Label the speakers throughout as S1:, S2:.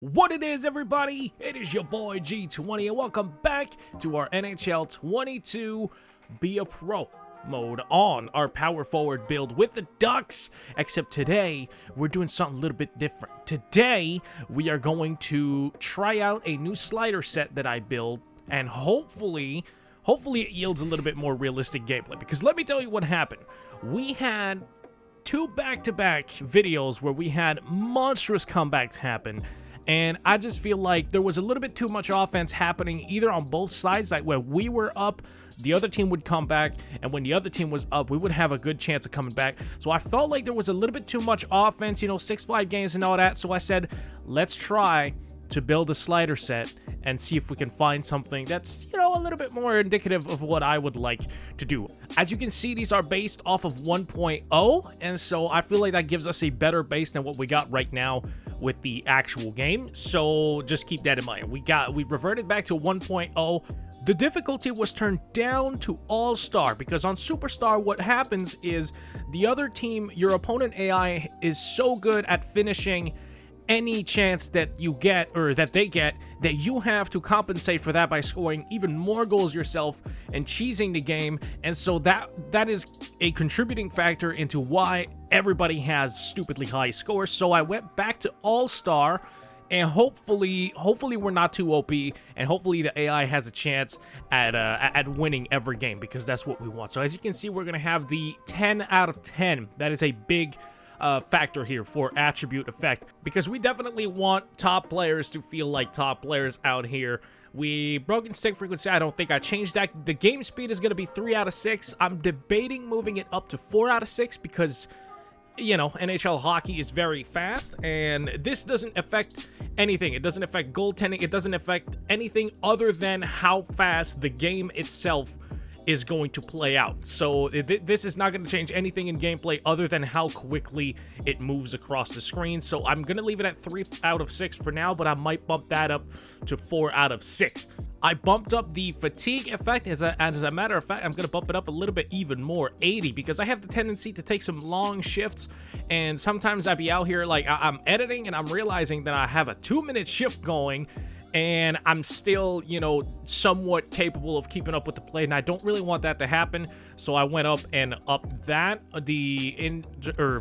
S1: What it is, everybody? It is your boy G20, and welcome back to our NHL 22 Be a Pro mode on our power forward build with the Ducks. Except today, we're doing something a little bit different. Today, we are going to try out a new slider set that I built, and hopefully it yields a little bit more realistic gameplay. Because let me tell you what happened. We had two back-to-back videos where we had monstrous comebacks happen. And I just feel like there was a little bit too much offense happening either on both sides. Like when we were up, the other team would come back. And when the other team was up, we would have a good chance of coming back. So I felt like there was a little bit too much offense, 6-5 games and all that. So I said, let's try to build a slider set and see if we can find something that's, a little bit more indicative of what I would like to do. As you can see, these are based off of 1.0, and so I feel like that gives us a better base than what we got right now with the actual game. So just keep that in mind. We reverted back to 1.0. The difficulty was turned down to All-Star because on Superstar, what happens is the other team, your opponent AI, is so good at finishing any chance that you get or that they get that you have to compensate for that by scoring even more goals yourself and cheesing the game. And so that is a contributing factor into why everybody has stupidly high scores. So I went back to All-Star, and hopefully we're not too OP, and hopefully the AI has a chance at winning every game, because that's what we want. So as you can see, we're gonna have the 10 out of 10. That is a big factor here for attribute effect, because we definitely want top players to feel like top players out here. Broken stick frequency, I don't think I changed that. The game speed is going to be 3 out of 6. I'm debating moving it up to 4 out of 6 because, NHL hockey is very fast, and this doesn't affect anything. It doesn't affect goaltending. It doesn't affect anything other than how fast the game itself is going to play out. So this is not going to change anything in gameplay other than how quickly it moves across the screen. So I'm going to leave it at 3 out of 6 for now, but I might bump that up to 4 out of 6. I bumped up the fatigue effect. As a matter of fact, I'm going to bump it up a little bit even more, 80, because I have the tendency to take some long shifts, and sometimes I be out here like I'm editing and I'm realizing that I have a 2-minute shift going, and I'm still, somewhat capable of keeping up with the play, and I don't really want that to happen. So I went up and up that. The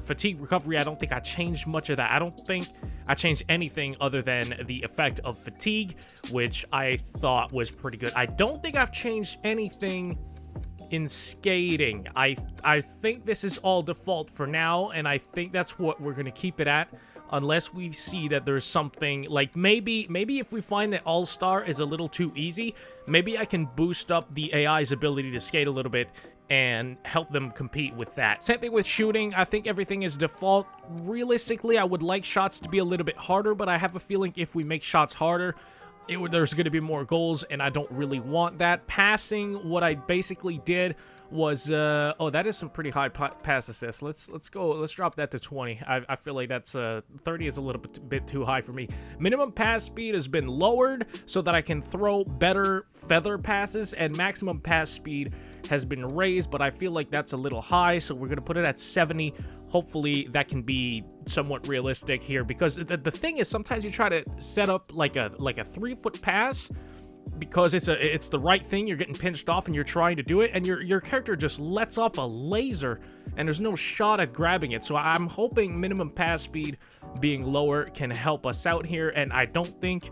S1: fatigue recovery, I don't think I changed much of that. I don't think I changed anything other than the effect of fatigue, which I thought was pretty good. I don't think I've changed anything in skating. I think this is all default for now, and I think that's what we're going to keep it at, unless we see that there's something like maybe if we find that All-Star is a little too easy, maybe I can boost up the AI's ability to skate a little bit and help them compete with that. Same thing with shooting. I think everything is default. Realistically, I would like shots to be a little bit harder, but I have a feeling if we make shots harder, there's going to be more goals, and I don't really want that. Passing, what I basically did was that is some pretty high pass assists. Let's drop that to 20. I feel like that's 30 is a little bit too high for me. Minimum pass speed has been lowered so that I can throw better feather passes, and maximum pass speed has been raised, but I feel like that's a little high, so we're gonna put it at 70. Hopefully that can be somewhat realistic here, because the thing is, sometimes you try to set up like a 3-foot pass because it's the right thing, you're getting pinched off and you're trying to do it, and your character just lets off a laser and there's no shot at grabbing it. So I'm hoping minimum pass speed being lower can help us out here, and I don't think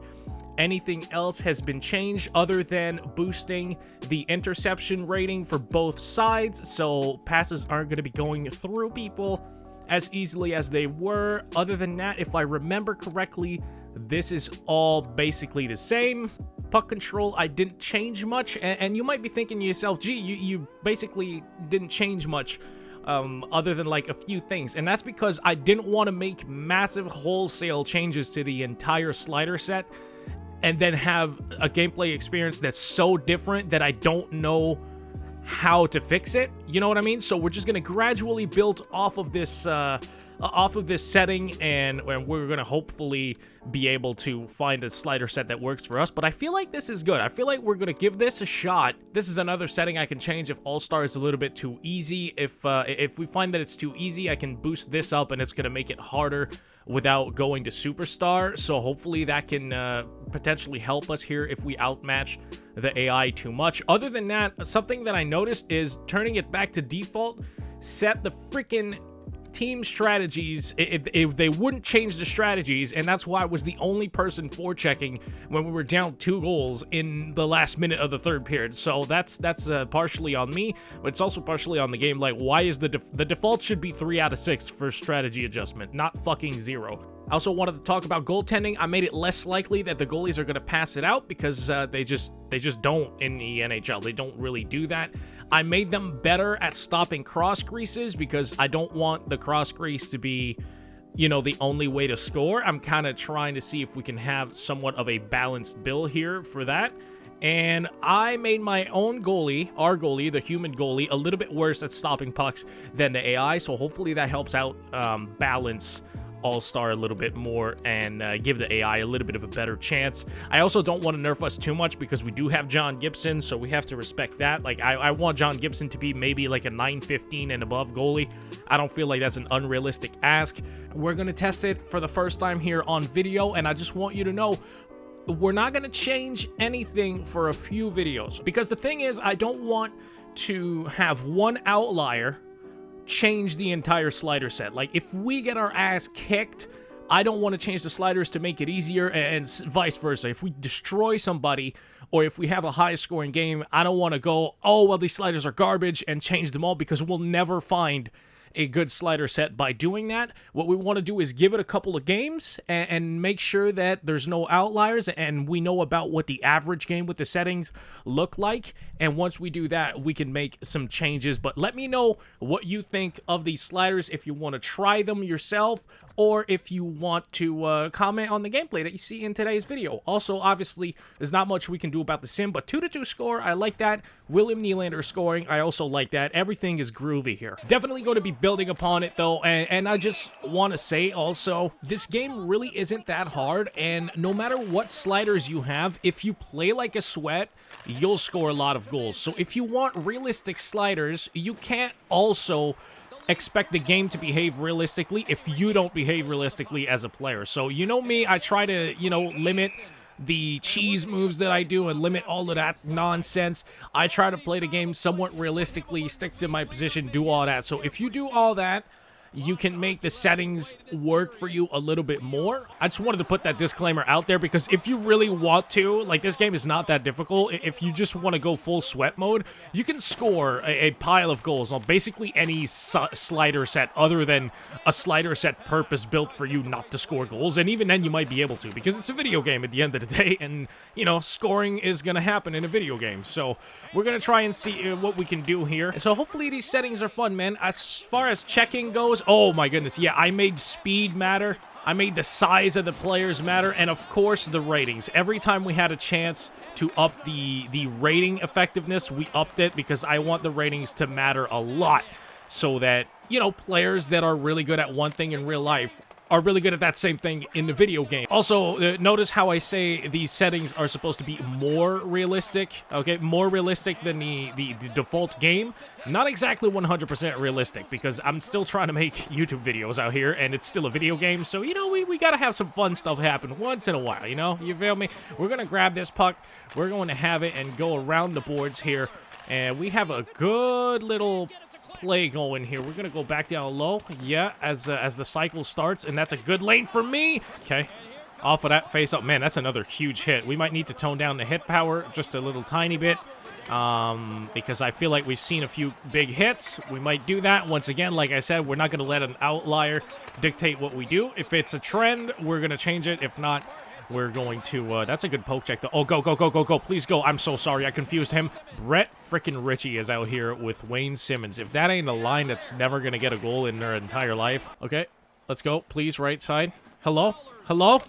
S1: anything else has been changed other than boosting the interception rating for both sides, so passes aren't going to be going through people as easily as they were. Other than that, if I remember correctly, this is all basically the same. Puck control, I didn't change much, and you might be thinking to yourself, gee, you basically didn't change much other than like a few things, and that's because I didn't want to make massive wholesale changes to the entire slider set and then have a gameplay experience that's so different that I don't know how to fix it. You know what I mean? So we're just going to gradually build off of this off of this setting, and we're going to hopefully be able to find a slider set that works for us. But I feel like this is good. I feel like we're going to give this a shot. This is another setting I can change if All-Star is a little bit too easy. If we find that it's too easy, I can boost this up, and it's going to make it harder without going to Superstar. So hopefully that can potentially help us here if we outmatch the AI too much. Other than that, something that I noticed is turning it back to default set the freaking team strategies. They wouldn't change the strategies, and that's why I was the only person forechecking when we were down 2 goals in the last minute of the third period. So that's partially on me, but it's also partially on the game. Like, why is the default should be 3 out of 6 for strategy adjustment, not fucking 0. I also wanted to talk about goaltending. I made it less likely that the goalies are going to pass it out because they just don't in the NHL. They don't really do that. I made them better at stopping cross creases because I don't want the cross crease to be, you know, the only way to score. I'm kind of trying to see if we can have somewhat of a balanced bill here for that. And I made my own goalie, our goalie, the human goalie, a little bit worse at stopping pucks than the AI. So hopefully that helps out balance All-Star a little bit more and give the AI a little bit of a better chance. I also don't want to nerf us too much because we do have John Gibson, so we have to respect that. Like, I want John Gibson to be maybe like a 915 and above goalie. I don't feel like that's an unrealistic ask. We're going to test it for the first time here on video, and I just want you to know we're not going to change anything for a few videos because the thing is, I don't want to have one outlier change the entire slider set. Like, if we get our ass kicked, I don't want to change the sliders to make it easier, and vice versa. If we destroy somebody or if we have a high scoring game, I don't want to go, oh, well, these sliders are garbage and change them all, because we'll never find a good slider set by doing that. What we want to do is give it a couple of games and make sure that there's no outliers and we know about what the average game with the settings look like. And once we do that, we can make some changes. But let me know what you think of these sliders, if you want to try them yourself or if you want to comment on the gameplay that you see in today's video. Also, obviously, there's not much we can do about the sim, but 2-2 score, I like that. William Nylander scoring, I also like that. Everything is groovy here. Definitely going to be building upon it, though, and I just want to say also, this game really isn't that hard, and no matter what sliders you have, if you play like a sweat, you'll score a lot of goals. So if you want realistic sliders, you can't also expect the game to behave realistically if you don't behave realistically as a player. So, you know me, I try to, limit the cheese moves that I do and limit all of that nonsense. I try to play the game somewhat realistically, stick to my position, do all that. So if you do all that, you can make the settings work for you a little bit more. I just wanted to put that disclaimer out there because if you really want to, like, this game is not that difficult. If you just want to go full sweat mode, you can score a pile of goals on basically any slider set other than a slider set purpose built for you not to score goals. And even then you might be able to because it's a video game at the end of the day, and, scoring is going to happen in a video game. So we're going to try and see what we can do here. So hopefully these settings are fun, man. As far as checking goes, oh my goodness, yeah, I made speed matter. I made the size of the players matter, and of course the ratings. Every time we had a chance to up the rating effectiveness, we upped it because I want the ratings to matter a lot so that, players that are really good at one thing in real life are really good at that same thing in the video game. Also, notice how I say these settings are supposed to be more realistic, okay? More realistic than the default game. Not exactly 100% realistic, because I'm still trying to make YouTube videos out here, and it's still a video game, so, we gotta have some fun stuff happen once in a while, You feel me? We're gonna grab this puck, we're going to have it and go around the boards here, and we have a good little play going here. We're gonna go back down low, yeah, as the cycle starts, and that's a good lane for me. Okay, off of that face up, man, that's another huge hit. We might need to tone down the hit power just a little tiny bit, because I feel like we've seen a few big hits. We might do that once again. Like I said, we're not gonna let an outlier dictate what we do. If it's a trend, we're gonna change it. If not, we're going to, that's a good poke check, though. Oh, go, go, go, go, go. Please go. I'm so sorry. I confused him. Brett frickin' Ritchie is out here with Wayne Simmons. If that ain't a line that's never going to get a goal in their entire life. Okay, let's go. Please, right side. Hello? Hello?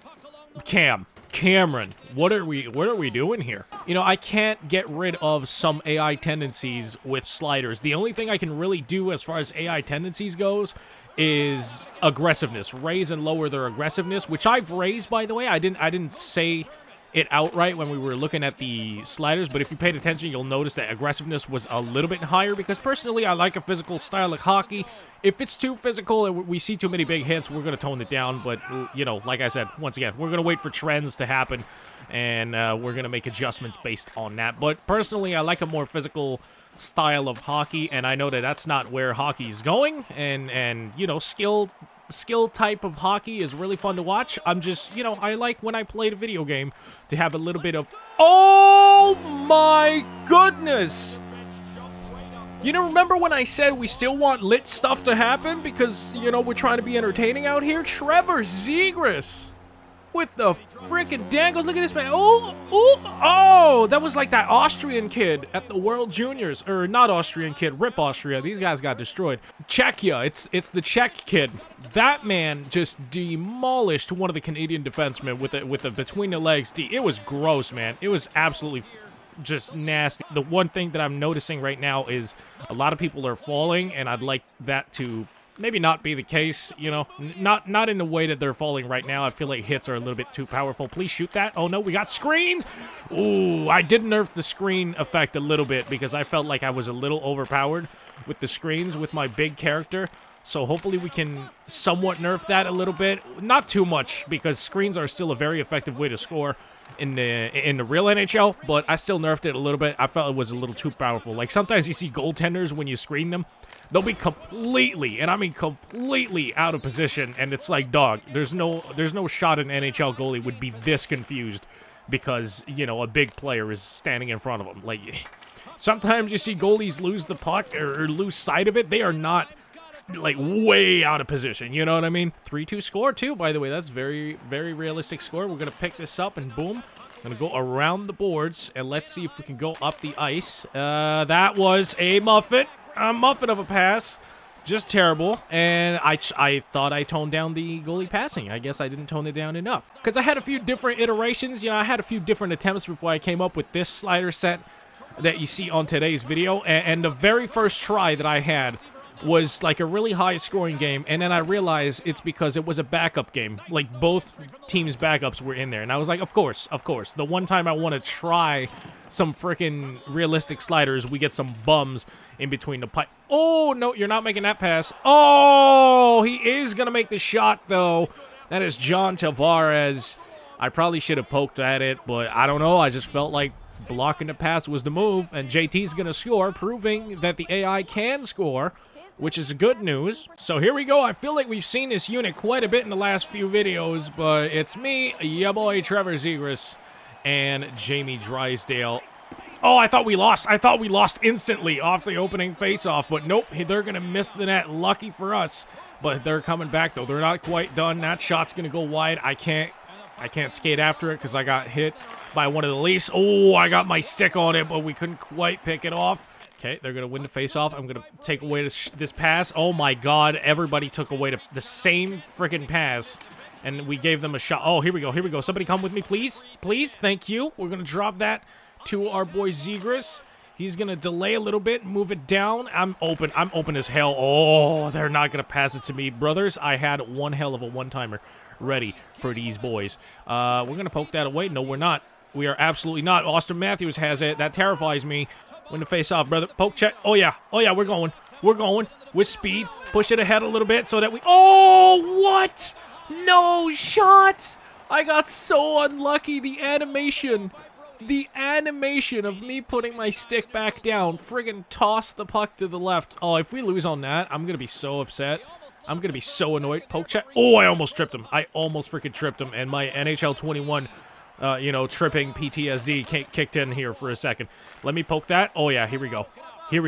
S1: Cameron, what are we doing here? I can't get rid of some AI tendencies with sliders. The only thing I can really do as far as AI tendencies goes is aggressiveness. Raise and lower their aggressiveness, which I've raised, by the way. I didn't say it outright when we were looking at the sliders, but if you paid attention, you'll notice that aggressiveness was a little bit higher, because personally, I like a physical style like hockey. If it's too physical and we see too many big hits, we're going to tone it down, but, you know, like I said, once again, we're going to wait for trends to happen, and we're going to make adjustments based on that. But personally, I like a more physical style of hockey, and I know that that's not where hockey's going, and you know, skill type of hockey is really fun to watch. I'm just, you know, I like when I played a video game to have a little bit of, oh my goodness! You know, remember when I said we still want lit stuff to happen because, you know, we're trying to be entertaining out here? Trevor Zegras with the freaking dangles. Look at this man. Oh, that was like that Austrian kid at the World Juniors. Or not Austrian kid, RIP Austria. These guys got destroyed. Czechia, it's the Czech kid. That man just demolished one of the Canadian defensemen with a between the legs. It was gross, man. It was absolutely just nasty. The one thing that I'm noticing right now is a lot of people are falling, and I'd like that to maybe not be the case, you know, not in the way that they're falling right now. I feel like hits are a little bit too powerful. Please shoot that. Oh no, we got screens. Ooh, I did nerf the screen effect a little bit because I felt like I was a little overpowered with the screens with my big character. So hopefully we can somewhat nerf that a little bit. Not too much, because screens are still a very effective way to score in the real NHL, but I still nerfed it a little bit. I felt it was a little too powerful. Like, sometimes you see goaltenders when you screen them, they'll be completely, and I mean completely, out of position, and it's like, dog, there's no shot an NHL goalie would be this confused because, you know, a big player is standing in front of them. Like, sometimes you see goalies lose the puck or lose sight of it. They are not, like, way out of position, you know what I mean? 3-2 score, too, by the way. That's very, very realistic score. We're going to pick this up, and boom. Going to go around the boards, and let's see if we can go up the ice. That was a muffin of a pass. Just terrible. And I thought I toned down the goalie passing. I guess I didn't tone it down enough. Because I had a few different iterations. You know, I had a few different attempts before I came up with this slider set that you see on today's video. And the very first try that I had was like a really high scoring game, and then I realized it's because it was a backup game. Like, both teams' backups were in there, and I was like, of course. The one time I want to try some freaking realistic sliders, we get some bums in between the pipe. Oh, no, you're not making that pass. Oh, he is going to make the shot, though. That is John Tavares. I probably should have poked at it, but I don't know. I just felt like blocking the pass was the move, and JT's going to score, proving that the AI can score, which is good news. So here we go. I feel like we've seen this unit quite a bit in the last few videos, but it's me, ya boy, Trevor Zegras, and Jamie Drysdale. Oh, I thought we lost. I thought we lost instantly off the opening faceoff, but nope, they're going to miss the net. Lucky for us, but they're coming back, though. They're not quite done. That shot's going to go wide. I can't skate after it because I got hit by one of the Leafs. Oh, I got my stick on it, but we couldn't quite pick it off. Okay, they're going to win the face-off. I'm going to take away this pass. Oh, my God. Everybody took away the same freaking pass, and we gave them a shot. Oh, here we go. Somebody come with me, please. Please, thank you. We're going to drop that to our boy Zegras. He's going to delay a little bit, move it down. I'm open as hell. Oh, they're not going to pass it to me. Brothers, I had one hell of a one-timer ready for these boys. We're going to poke that away. No, we're not. We are absolutely not. Austin Matthews has it. That terrifies me. Win the face off, brother. Poke check. Oh, yeah. We're going. With speed. Push it ahead a little bit so that we... Oh, what? No shot. I got so unlucky. The animation of me putting my stick back down. Friggin' toss the puck to the left. Oh, if we lose on that, I'm going to be so upset. I'm going to be so annoyed. Poke check. Oh, I almost tripped him. I almost freaking tripped him. And my NHL 21... tripping PTSD kicked in here for a second. Let me poke that. Oh, yeah, here we go. Can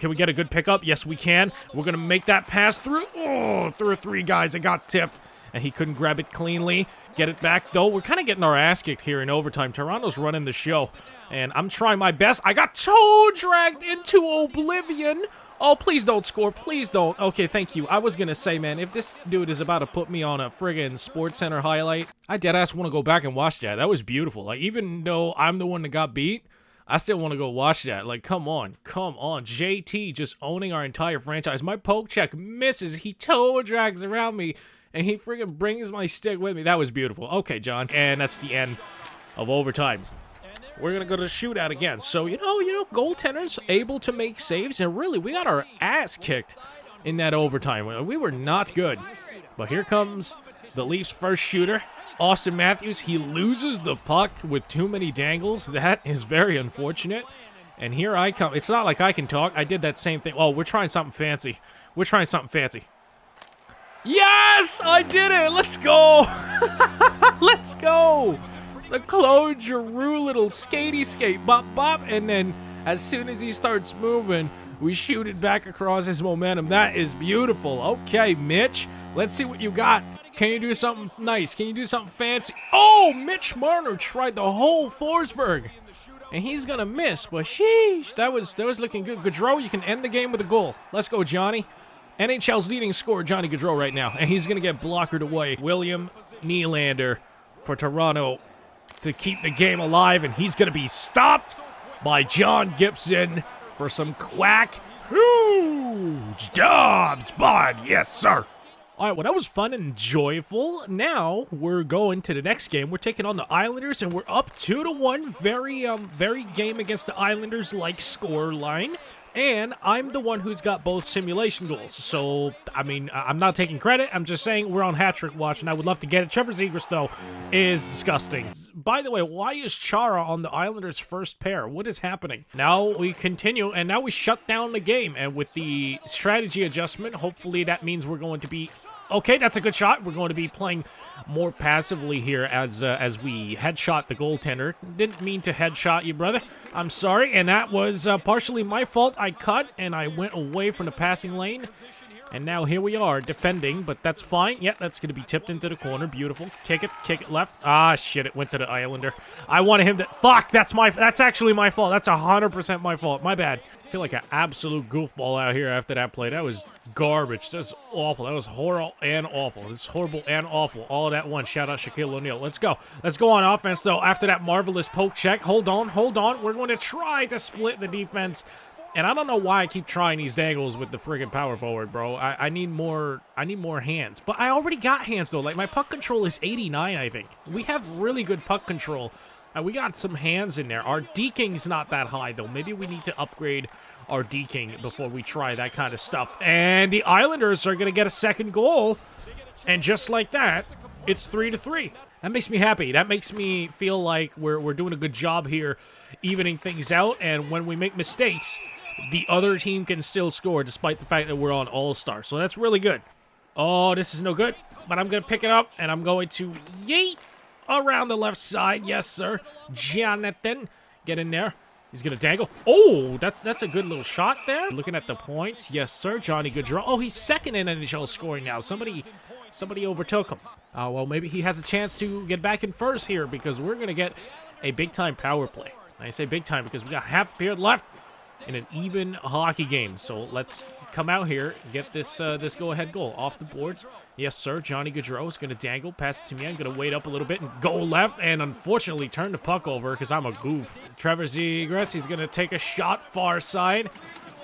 S1: we get a good pickup? Yes, we can. We're going to make that pass through. Oh, through three guys. It got tipped, and he couldn't grab it cleanly. Get it back, though. We're kind of getting our ass kicked here in overtime. Toronto's running the show, and I'm trying my best. I got toe dragged into oblivion. Oh, please don't score. Please don't. Okay, thank you. I was going to say, man, if this dude is about to put me on a friggin' Sports Center highlight, I deadass want to go back and watch that. That was beautiful. Like, even though I'm the one that got beat, I still want to go watch that. Like, come on. Come on. JT just owning our entire franchise. My poke check misses. He toe drags around me, and he freaking brings my stick with me. That was beautiful. Okay, John. And that's the end of overtime. We're going to go to the shootout again. So, you know, goaltenders able to make saves. And really, we got our ass kicked in that overtime. We were not good. But here comes the Leafs' first shooter. Austin Matthews, he loses the puck with too many dangles. That is very unfortunate. And here I come. It's not like I can talk. I did that same thing. Oh, we're trying something fancy. We're trying something fancy. Yes! I did it! Let's go! Let's go! The Claude Giroux little skatey skate. Bop, bop. And then as soon as he starts moving, we shoot it back across his momentum. That is beautiful. Okay, Mitch. Let's see what you got. Can you do something nice? Can you do something fancy? Oh, Mitch Marner tried the whole Forsberg. And he's going to miss. But sheesh, that was looking good. Gaudreau, you can end the game with a goal. Let's go, Johnny. NHL's leading scorer, Johnny Gaudreau, right now. And he's going to get blockered away. William Nylander for Toronto to keep the game alive. And he's going to be stopped by John Gibson for some quack. Huge Dobbs, bud. Yes, sir. All right, well, that was fun and joyful. Now we're going to the next game. We're taking on the Islanders, and we're up 2-1. Very game against the Islanders-like score line. And I'm the one who's got both simulation goals. So, I mean, I'm not taking credit. I'm just saying we're on hat-trick watch, and I would love to get it. Trevor Zegras, though, is disgusting. By the way, why is Chara on the Islanders' first pair? What is happening? Now we continue, and now we shut down the game. And with the strategy adjustment, hopefully that means we're going to be... Okay, that's a good shot. We're going to be playing more passively here as we headshot the goaltender. Didn't mean to headshot you, brother. I'm sorry, and that was partially my fault. I cut, and I went away from the passing lane. And now here we are defending, but that's fine. Yeah, that's going to be tipped into the corner. Beautiful. Kick it left. Ah, shit, it went to the Islander. I wanted him to... Fuck, that's actually my fault. That's 100% my fault. My bad. I feel like an absolute goofball out here after that play. That was garbage. That's awful. That was horrible and awful. It's horrible and awful. All of that one. Shout out Shaquille O'Neal. Let's go. Let's go on offense, though. After that marvelous poke check. Hold on. We're going to try to split the defense. And I don't know why I keep trying these dangles with the friggin' power forward, bro. I need more hands. But I already got hands, though. Like, my puck control is 89, I think. We have really good puck control. We got some hands in there. Our deking's not that high, though. Maybe we need to upgrade our deking before we try that kind of stuff. And the Islanders are going to get a second goal. And just like that, it's 3-3. That makes me happy. That makes me feel like we're doing a good job here, evening things out. And when we make mistakes, the other team can still score despite the fact that we're on All-Star. So that's really good. Oh, this is no good. But I'm going to pick it up, and I'm going to yeet around the left side. Yes, sir. Jonathan, get in there. He's going to dangle. Oh, that's a good little shot there. Looking at the points. Yes, sir. Johnny Gaudreau. Oh, he's second in NHL scoring now. Somebody overtook him. Well, maybe he has a chance to get back in first here because we're going to get a big-time power play. I say big-time because we got half a period left in an even hockey game. So let's come out here and get this go-ahead goal off the boards. Yes, sir. Johnny Gaudreau is going to dangle past to me. I'm going to wait up a little bit and go left and unfortunately turn the puck over because I'm a goof. Trevor Zegras, he's going to take a shot far side.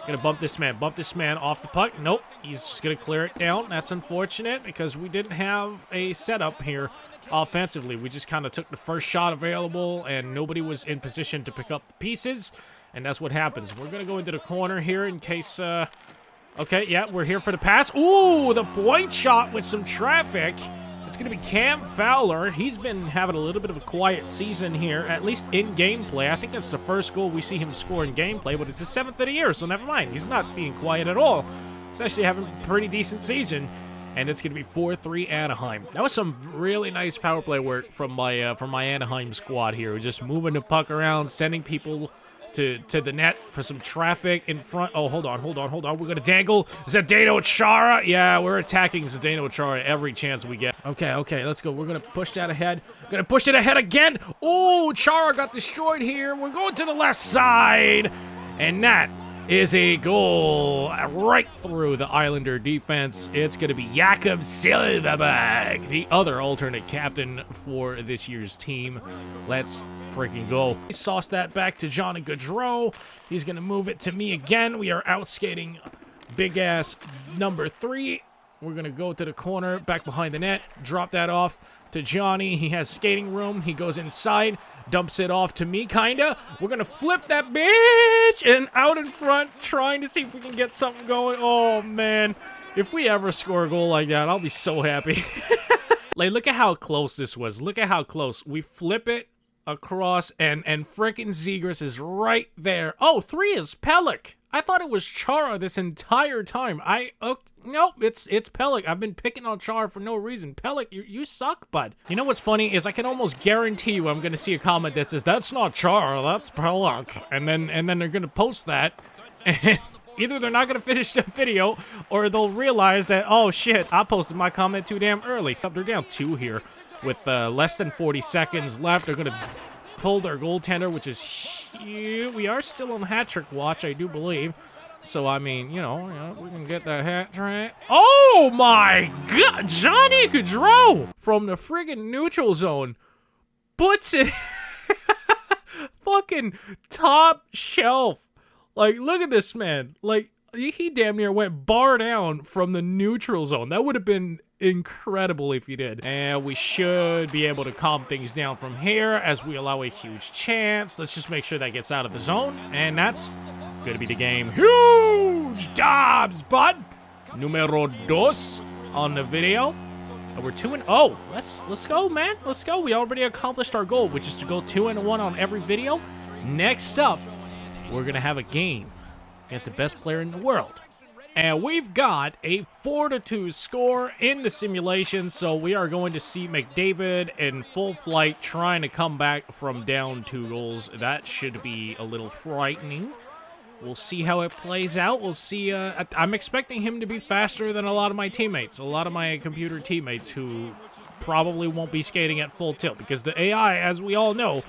S1: Going to bump this man off the puck. Nope, he's just going to clear it down. That's unfortunate because we didn't have a setup here offensively. We just kind of took the first shot available and nobody was in position to pick up the pieces. And that's what happens. We're going to go into the corner here in case... Okay, yeah, we're here for the pass. Ooh, the point shot with some traffic. It's going to be Cam Fowler. He's been having a little bit of a quiet season here, at least in gameplay. I think that's the first goal we see him score in gameplay, but it's his 7th of the year, so never mind. He's not being quiet at all. He's actually having a pretty decent season, and it's going to be 4-3 Anaheim. That was some really nice power play work from my Anaheim squad here. We're just moving the puck around, sending people to the net for some traffic in front. Oh, hold on. We're going to dangle Zdeno Chara. Yeah, we're attacking Zdeno Chara every chance we get. Okay, let's go. We're going to push that ahead. Going to push it ahead again. Oh, Chara got destroyed here. We're going to the left side. And that is a goal right through the Islander defense. It's going to be Jakob Silverberg, the other alternate captain for this year's team. Let's freaking go. He sauced that back to Johnny Gaudreau. He's going to move it to me again. We are out skating big-ass number 3. We're going to go to the corner, back behind the net, drop that off to Johnny. He has skating room. He goes inside, dumps it off to me, kinda. We're going to flip that bitch and out in front, trying to see if we can get something going. Oh, man. If we ever score a goal like that, I'll be so happy. Like, look at how close this was. Look at how close. We flip it across, and frickin' Zegras is right there. Oh, 3 is Pelech. I thought it was Chara this entire time. Nope, it's Pelech. I've been picking on Chara for no reason. Pelech, you suck, bud. You know what's funny is I can almost guarantee you I'm going to see a comment that says, that's not Chara, that's Pelech. And then they're going to post that, and either they're not going to finish the video, or they'll realize that, oh shit, I posted my comment too damn early. They're down 2 here with less than 40 seconds left. They're going to pull their goaltender, which is huge. We are still on hat-trick watch, I do believe. So, I mean, you know, we can get that hat-trick. Oh, my God! Johnny Gaudreau from the friggin' neutral zone puts it fucking top shelf. Like, look at this man. Like, he damn near went bar down from the neutral zone. That would have been incredible if he did. And we should be able to calm things down from here as we allow a huge chance. Let's just make sure that gets out of the zone. And that's going to be the game. Huge Dobbs, bud. Numero 2 on the video. And we're 2-0. Let's go, man. Let's go. We already accomplished our goal, which is to go 2-1 on every video. Next up, we're going to have a game against the best player in the world. And we've got a 4-2 score in the simulation, so we are going to see McDavid in full flight trying to come back from down 2 goals. That should be a little frightening. We'll see how it plays out. We'll see. I'm expecting him to be faster than a lot of my teammates, a lot of my computer teammates who probably won't be skating at full tilt, because the AI, as we all know,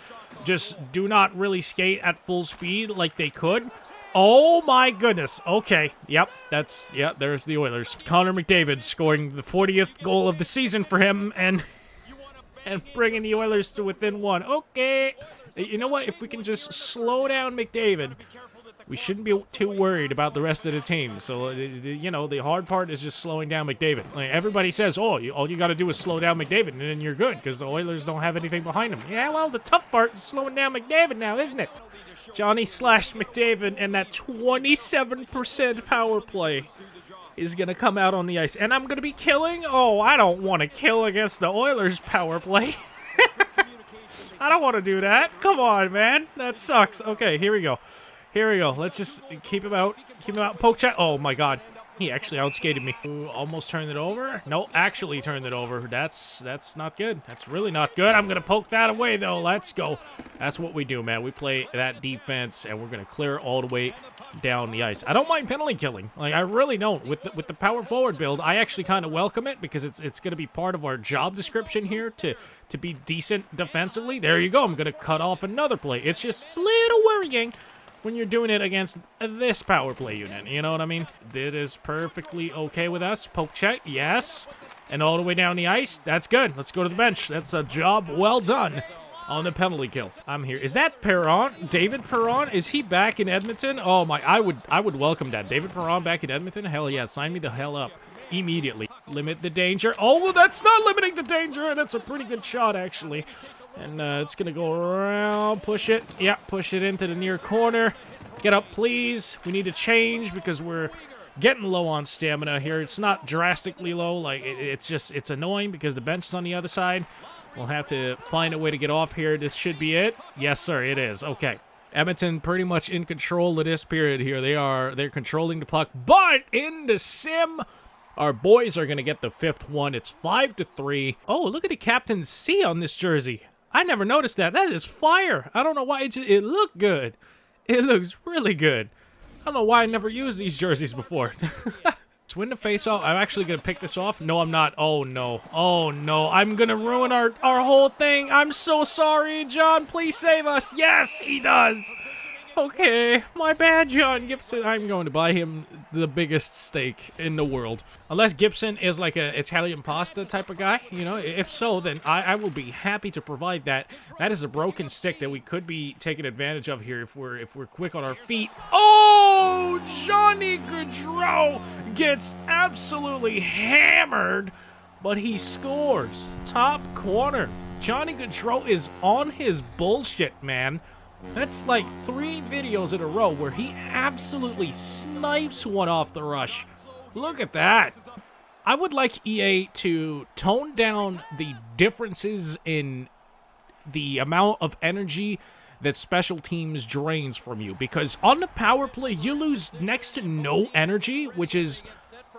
S1: just do not really skate at full speed like they could. Oh my goodness. Okay. Yep. There's the Oilers. Connor McDavid scoring the 40th goal of the season for him and bringing the Oilers to within 1. Okay. You know what? If we can just slow down McDavid, we shouldn't be too worried about the rest of the team. So, you know, the hard part is just slowing down McDavid. Like, everybody says, oh, all you got to do is slow down McDavid, and then you're good, because the Oilers don't have anything behind them. Yeah, well, the tough part is slowing down McDavid now, isn't it? Johnny slashed McDavid, and that 27% power play is going to come out on the ice. And I'm going to be killing? Oh, I don't want to kill against the Oilers power play. I don't want to do that. Come on, man. That sucks. Okay, here we go. Let's just keep him out. Poke check. Oh, my God. He actually outskated me. Ooh, almost turned it over. No, actually turned it over. That's not good. That's really not good. I'm going to poke that away, though. Let's go. That's what we do, man. We play that defense, and we're going to clear all the way down the ice. I don't mind penalty killing. Like, I really don't. With the power forward build, I actually kind of welcome it, because it's going to be part of our job description here to be decent defensively. There you go. I'm going to cut off another play. It's a little worrying when you're doing it against this power play unit, you know what I mean? It is perfectly okay with us. Poke check, yes. And all the way down the ice, that's good. Let's go to the bench. That's a job well done on the penalty kill. I'm here. Is that Perron? David Perron? Is he back in Edmonton? Oh my, I would welcome that. David Perron back in Edmonton? Hell yeah, sign me the hell up. Immediately. Limit the danger. Oh, well, that's not limiting the danger, and that's a pretty good shot, actually. And it's going to go around, push it. Yeah, push it into the near corner. Get up, please. We need to change because we're getting low on stamina here. It's not drastically low. Like, it's annoying because the bench is on the other side. We'll have to find a way to get off here. This should be it. Yes, sir, it is. Okay. Edmonton pretty much in control of this period here. They're controlling the puck. But in the sim, our boys are going to get the 5th one. It's 5-3. Oh, look at the Captain C on this jersey. I never noticed that. That is fire. I don't know why it looked good. It looks really good. I don't know why I never used these jerseys before. Let's win the face-off. I'm actually going to pick this off. No, I'm not. Oh, no. Oh, no. I'm going to ruin our whole thing. I'm so sorry, John. Please save us. Yes, he does. Okay, my bad, John Gibson. I'm going to buy him the biggest steak in the world. Unless Gibson is like a Italian pasta type of guy, you know. If so, then I will be happy to provide that. That is a broken stick that we could be taking advantage of here if we're quick on our feet. Oh, Johnny Gaudreau gets absolutely hammered, but he scores. Top corner. Johnny Gaudreau is on his bullshit, man. That's like 3 videos in a row where he absolutely snipes one off the rush. Look at that. I would like EA to tone down the differences in the amount of energy that special teams drains from you. Because on the power play, you lose next to no energy, which is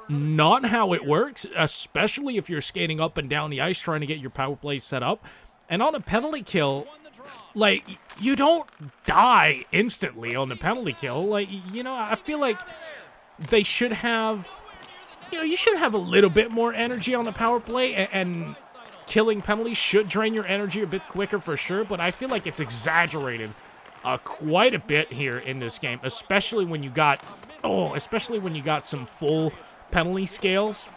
S1: not how it works, especially if you're skating up and down the ice trying to get your power play set up. And on a penalty kill, like, you don't die instantly on the penalty kill. Like, you know, I feel like they should have, you know, you should have a little bit more energy on the power play, and killing penalties should drain your energy a bit quicker for sure, but I feel like it's exaggerated quite a bit here in this game, especially when you got, some full penalty scales.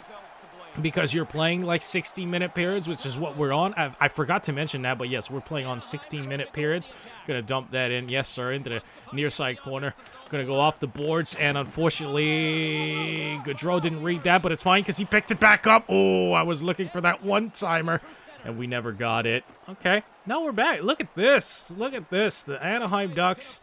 S1: Because you're playing like 60-minute periods, which is what we're on. I forgot to mention that, but yes, we're playing on 16-minute periods. Gonna dump that in, yes sir, into the near side corner. Gonna go off the boards, and unfortunately, Gaudreau didn't read that, but it's fine because he picked it back up. Oh, I was looking for that one-timer, and we never got it. Okay, now we're back. Look at this. Look at this. The Anaheim Ducks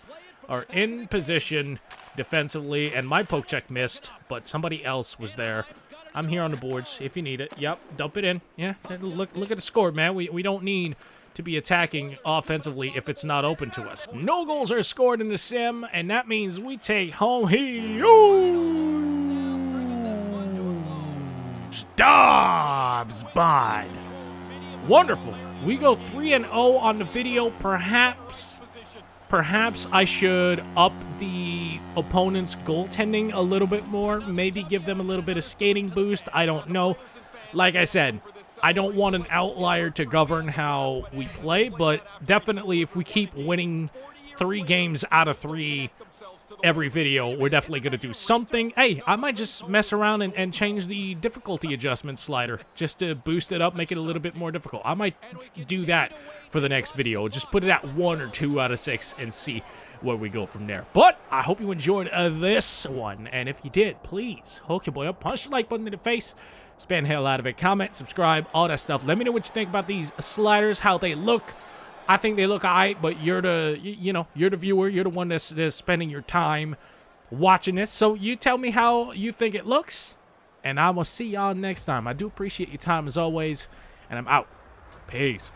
S1: are in position defensively, and my poke check missed, but somebody else was there. I'm here on the boards if you need it. Yep, dump it in. Yeah, look at the score, man. We don't need to be attacking offensively if it's not open to us. No goals are scored in the sim, and that means we take home Dobbs Bod. Wonderful. We go 3-0 on the video. Perhaps I should up the opponent's goaltending a little bit more. Maybe give them a little bit of skating boost. I don't know. Like I said, I don't want an outlier to govern how we play, but definitely if we keep winning 3 games out of 3 every video, we're definitely going to do something. Hey, I might just mess around and change the difficulty adjustment slider just to boost it up, make it a little bit more difficult. I might do that for the next video. Just put it at 1 or 2 out of 6 and see where we go from there. But I hope you enjoyed this one, and if you did, please hook your boy up, punch the like button in the face, spam the hell out of it, comment, subscribe, all that stuff. Let me know what you think about these sliders, how they look. I think they look alright, but you're the, you're the viewer. You're the one that's spending your time watching this. So you tell me how you think it looks, and I will see y'all next time. I do appreciate your time as always, and I'm out. Peace.